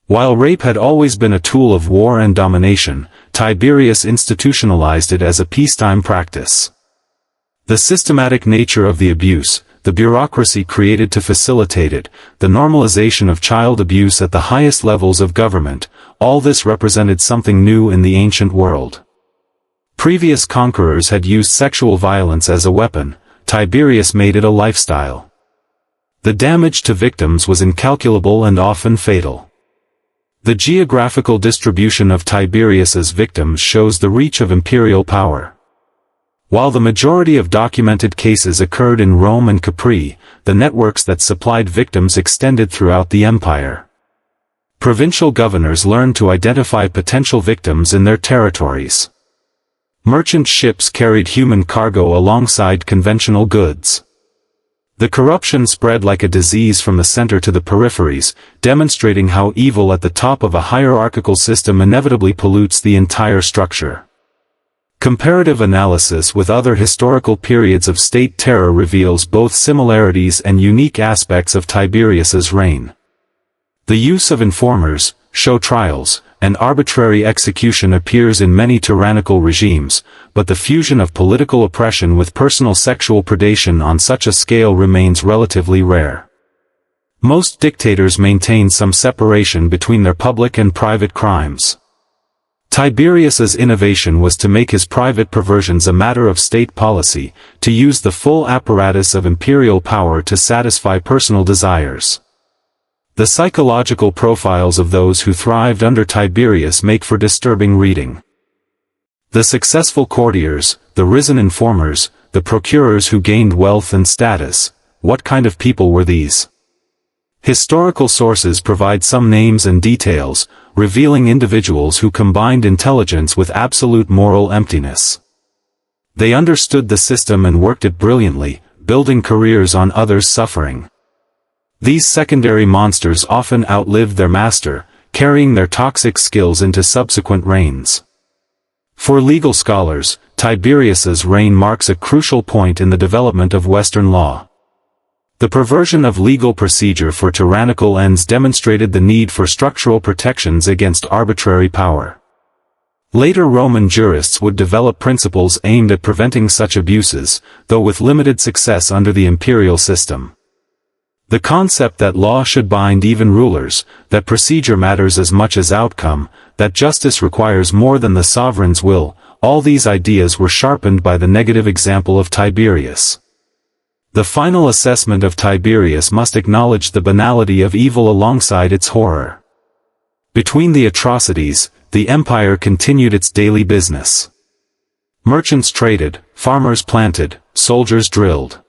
While rape had always been a tool of war and domination, Tiberius institutionalized it as a peacetime practice. The systematic nature of the abuse, the bureaucracy created to facilitate it, the normalization of child abuse at the highest levels of government, all this represented something new in the ancient world. Previous conquerors had used sexual violence as a weapon. Tiberius made it a lifestyle. The damage to victims was incalculable and often fatal. The geographical distribution of Tiberius's victims shows the reach of imperial power. While the majority of documented cases occurred in Rome and Capri, the networks that supplied victims extended throughout the empire. Provincial governors learned to identify potential victims in their territories. Merchant ships carried human cargo alongside conventional goods. The corruption spread like a disease from the center to the peripheries, demonstrating how evil at the top of a hierarchical system inevitably pollutes the entire structure. Comparative analysis with other historical periods of state terror reveals both similarities and unique aspects of Tiberius's reign. The use of informers, show trials, and arbitrary execution appears in many tyrannical regimes, but the fusion of political oppression with personal sexual predation on such a scale remains relatively rare. Most dictators maintain some separation between their public and private crimes. Tiberius's innovation was to make his private perversions a matter of state policy, to use the full apparatus of imperial power to satisfy personal desires. The psychological profiles of those who thrived under Tiberius make for disturbing reading. The successful courtiers, the risen informers, the procurers who gained wealth and status, what kind of people were these? Historical sources provide some names and details, revealing individuals who combined intelligence with absolute moral emptiness. They understood the system and worked it brilliantly, building careers on others' suffering. These secondary monsters often outlived their master, carrying their toxic skills into subsequent reigns. For legal scholars, Tiberius's reign marks a crucial point in the development of Western law. The perversion of legal procedure for tyrannical ends demonstrated the need for structural protections against arbitrary power. Later Roman jurists would develop principles aimed at preventing such abuses, though with limited success under the imperial system. The concept that law should bind even rulers, that procedure matters as much as outcome, that justice requires more than the sovereign's will, all these ideas were sharpened by the negative example of Tiberius. The final assessment of Tiberius must acknowledge the banality of evil alongside its horror. Between the atrocities, the empire continued its daily business. Merchants traded, farmers planted, soldiers drilled.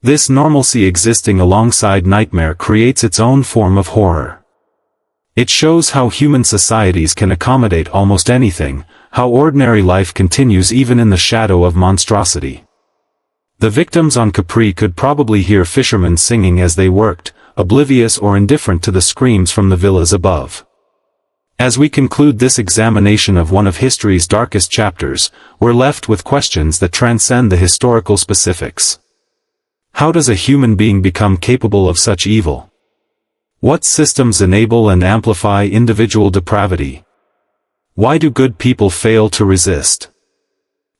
This normalcy existing alongside nightmare creates its own form of horror. It shows how human societies can accommodate almost anything, how ordinary life continues even in the shadow of monstrosity. The victims on Capri could probably hear fishermen singing as they worked, oblivious or indifferent to the screams from the villas above. As we conclude this examination of one of history's darkest chapters, we're left with questions that transcend the historical specifics. How does a human being become capable of such evil? What systems enable and amplify individual depravity? Why do good people fail to resist?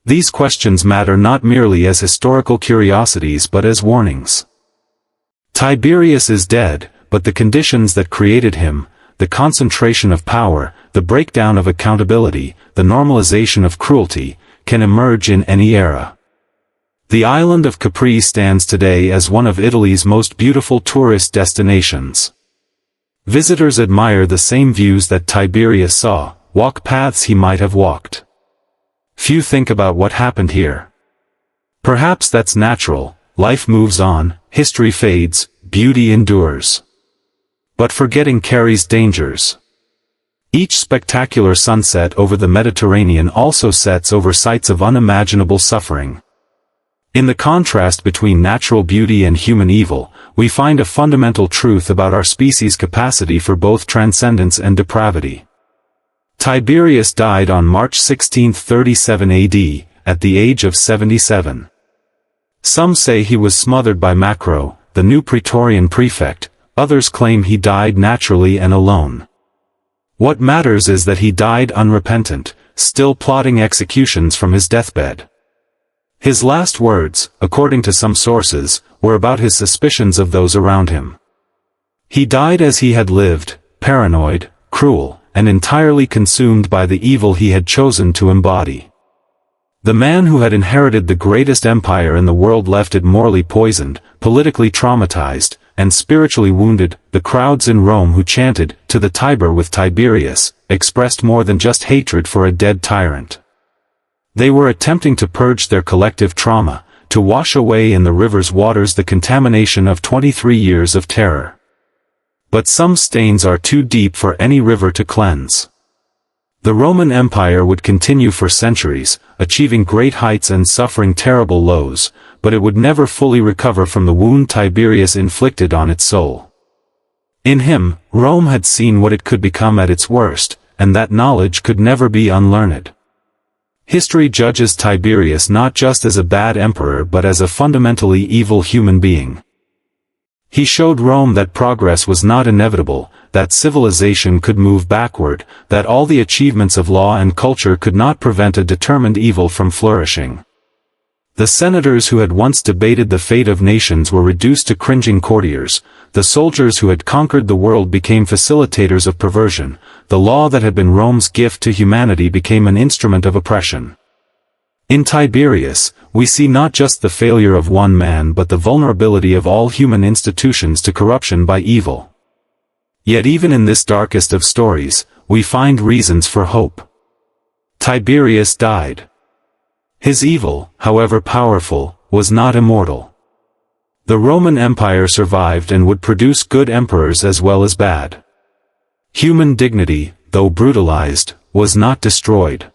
These questions matter not merely as historical curiosities but as warnings. Tiberius is dead, but the conditions that created him, the concentration of power, the breakdown of accountability, the normalization of cruelty, can emerge in any era. The island of Capri stands today as one of Italy's most beautiful tourist destinations. Visitors admire the same views that Tiberius saw, walk paths he might have walked. Few think about what happened here. Perhaps that's natural, life moves on, history fades, beauty endures. But forgetting carries dangers. Each spectacular sunset over the Mediterranean also sets over sites of unimaginable suffering. In the contrast between natural beauty and human evil, we find a fundamental truth about our species' capacity for both transcendence and depravity. Tiberius died on March 16, 37 AD, at the age of 77. Some say he was smothered by Macro, the new Praetorian prefect. Others claim he died naturally and alone. What matters is that he died unrepentant, still plotting executions from his deathbed. His last words, according to some sources, were about his suspicions of those around him. He died as he had lived, paranoid, cruel, and entirely consumed by the evil he had chosen to embody. The man who had inherited the greatest empire in the world left it morally poisoned, politically traumatized, and spiritually wounded. The crowds in Rome who chanted, "To the Tiber with Tiberius," expressed more than just hatred for a dead tyrant. They were attempting to purge their collective trauma, to wash away in the river's waters the contamination of 23 years of terror. But some stains are too deep for any river to cleanse. The Roman Empire would continue for centuries, achieving great heights and suffering terrible lows, but it would never fully recover from the wound Tiberius inflicted on its soul. In him, Rome had seen what it could become at its worst, and that knowledge could never be unlearned. History judges Tiberius not just as a bad emperor but as a fundamentally evil human being. He showed Rome that progress was not inevitable, that civilization could move backward, that all the achievements of law and culture could not prevent a determined evil from flourishing. The senators who had once debated the fate of nations were reduced to cringing courtiers, the soldiers who had conquered the world became facilitators of perversion, the law that had been Rome's gift to humanity became an instrument of oppression. In Tiberius, we see not just the failure of one man but the vulnerability of all human institutions to corruption by evil. Yet even in this darkest of stories, we find reasons for hope. Tiberius died. His evil, however powerful, was not immortal. The Roman Empire survived and would produce good emperors as well as bad. Human dignity, though brutalized, was not destroyed.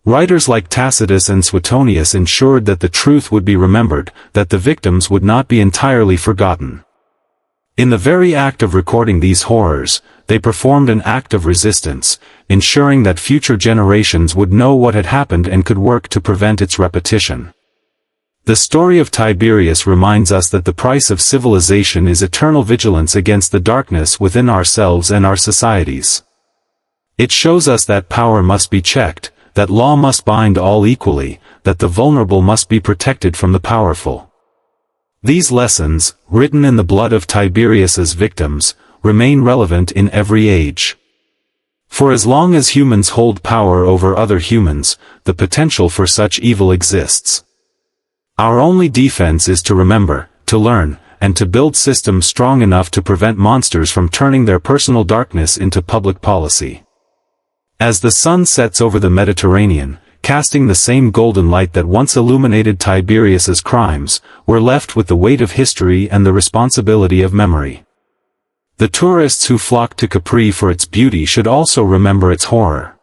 Writers like Tacitus and Suetonius ensured that the truth would be remembered, that the victims would not be entirely forgotten. In the very act of recording these horrors, they performed an act of resistance, ensuring that future generations would know what had happened and could work to prevent its repetition. The story of Tiberius reminds us that the price of civilization is eternal vigilance against the darkness within ourselves and our societies. It shows us that power must be checked, that law must bind all equally, that the vulnerable must be protected from the powerful. These lessons, written in the blood of Tiberius's victims, remain relevant in every age. For as long as humans hold power over other humans, the potential for such evil exists. Our only defense is to remember, to learn, and to build systems strong enough to prevent monsters from turning their personal darkness into public policy. As the sun sets over the Mediterranean, casting the same golden light that once illuminated Tiberius's crimes, we're left with the weight of history and the responsibility of memory. The tourists who flock to Capri for its beauty should also remember its horror.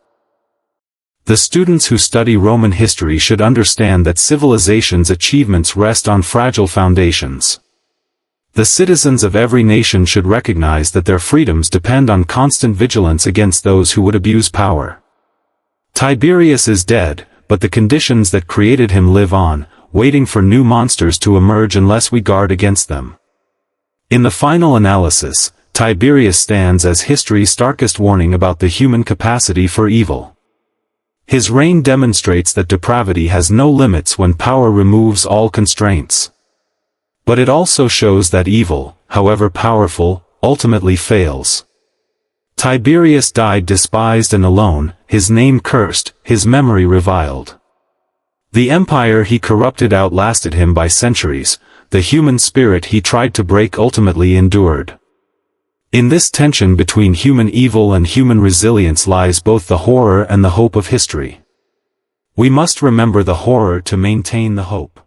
The students who study Roman history should understand that civilization's achievements rest on fragile foundations. The citizens of every nation should recognize that their freedoms depend on constant vigilance against those who would abuse power. Tiberius is dead, but the conditions that created him live on, waiting for new monsters to emerge unless we guard against them. In the final analysis, Tiberius stands as history's starkest warning about the human capacity for evil. His reign demonstrates that depravity has no limits when power removes all constraints. But it also shows that evil, however powerful, ultimately fails. Tiberius died despised and alone, his name cursed, his memory reviled. The empire he corrupted outlasted him by centuries, the human spirit he tried to break ultimately endured. In this tension between human evil and human resilience lies both the horror and the hope of history. We must remember the horror to maintain the hope.